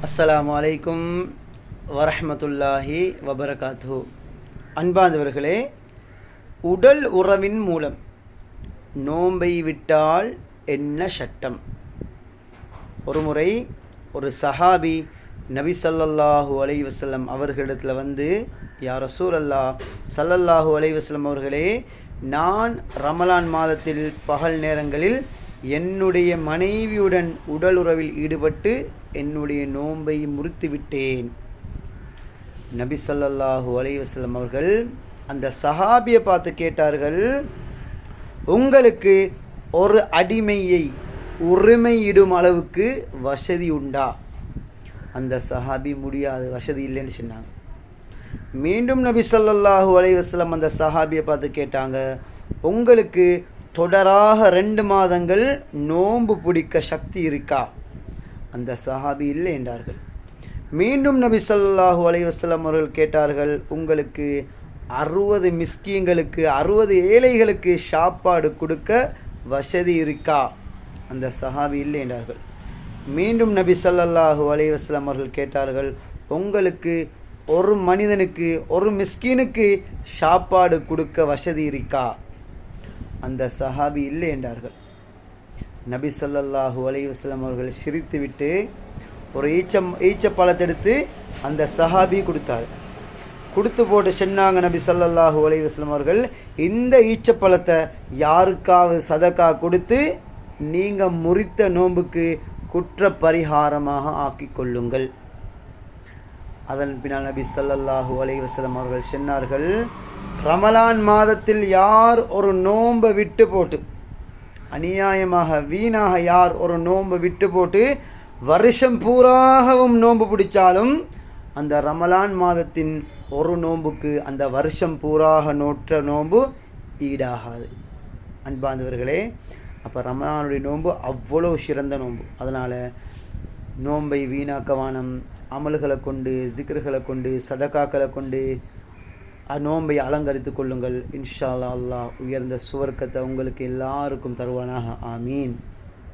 அஸ்ஸலாமு அலைக்கும் வரஹ்மத்துல்லாஹி வபரகாத்துஹு. அன்பார்ந்தவர்களே, உடல் உறவின் மூலம் நோன்பை விட்டால் என்ன சட்டம்? ஒருமுறை ஒரு சஹாபி நபி ஸல்லல்லாஹு அலைஹி வஸல்லம் அவர்களிடத்தில் வந்து, யா ரசூலல்லாஹ் ஸல்லல்லாஹு அலைஹி வஸல்லம் அவர்களே, நான் ரமலான் மாதத்தில் பகல் நேரங்களில் என்னுடைய மனைவியுடன் உடலுறவில் ஈடுபட்டு என்னுடைய நோன்பை முறித்து விட்டேன். நபி ஸல்லல்லாஹு அலைஹி வஸல்லம் அவர்கள் அந்த சஹாபியை பார்த்து கேட்டார்கள், உங்களுக்கு ஒரு அடிமையை உரிமையிடும் அளவுக்கு வசதி உண்டா? அந்த சஹாபி முடியாது, வசதி இல்லைன்னு சொன்னாங்க. மீண்டும் நபி ஸல்லல்லாஹு அலைஹி வஸல்லம் அந்த சஹாபியை பார்த்து கேட்டாங்க, உங்களுக்கு தொடராக 2 மாதங்கள் நோன்பு பிடிக்க சக்தி இருக்கா? அந்த சஹாபி இல்லை என்றார்கள். மீண்டும் நபி ஸல்லல்லாஹு அலைஹி வஸல்லம் அவர்கள் கேட்டார்கள், உங்களுக்கு 60 மிஸ்கீன்களுக்கு 60 ஏழைகளுக்கு சாப்பாடு கொடுக்க வசதி இருக்கா? அந்த சஹாபி இல்லை என்றார்கள். மீண்டும் நபி ஸல்லல்லாஹு அலைஹி வஸல்லம் அவர்கள் கேட்டார்கள், உங்களுக்கு ஒரு மனிதனுக்கு ஒரு மிஸ்கீனுக்கு சாப்பாடு கொடுக்க வசதி இருக்கா? அந்த சஹாபி இல்லை என்றார்கள். நபி ஸல்லல்லாஹு அலைஹி வஸல்லம் அவர்கள் சிரித்துவிட்டு ஒரு ஈச்ச பழத்தை எடுத்து அந்த சஹாபி கொடுத்தார். கொடுத்து போட்டு சொன்னாங்க நபி ஸல்லல்லாஹு அலைஹி வஸல்லம் அவர்கள், இந்த ஈச்சப்பழத்தை யாருக்காவது சதக்கா கொடுத்து நீங்கள் முறித்த நோன்புக்கு குற்ற பரிகாரமாக ஆக்கி கொள்ளுங்கள். அதன் பின்னால் நபி ஸல்லல்லாஹு அலைஹி வஸல்லம் அவர்கள் சொன்னார்கள், ரமலான் மாதத்தில் யார் ஒரு நோன்பை விட்டு போட்டு, அநியாயமாக வீணாக யார் ஒரு நோன்பை விட்டு போட்டு வருஷம் பூராகவும் நோன்பு பிடிச்சாலும் அந்த ரமலான் மாதத்தின் ஒரு நோன்புக்கு அந்த வருஷம் பூராக நோற்ற நோன்பு ஈடாகாது. அன்பார்ந்தவர்களே, அப்போ ரமலானுடைய நோன்பு அவ்வளோ சிறந்த நோன்பு. அதனால் நோன்பை வீணாக்கவானம், அமல்களை கொண்டு, ஜிக்ருகளை கொண்டு, சதகாக்களை கொண்டு நோன்பை அலங்கரித்து கொள்ளுங்கள். இன்ஷா அல்லாஹ் உயர்ந்த சுவர்க்கத்தை உங்களுக்கு எல்லாருக்கும் தருவானாக. ஆமீன்.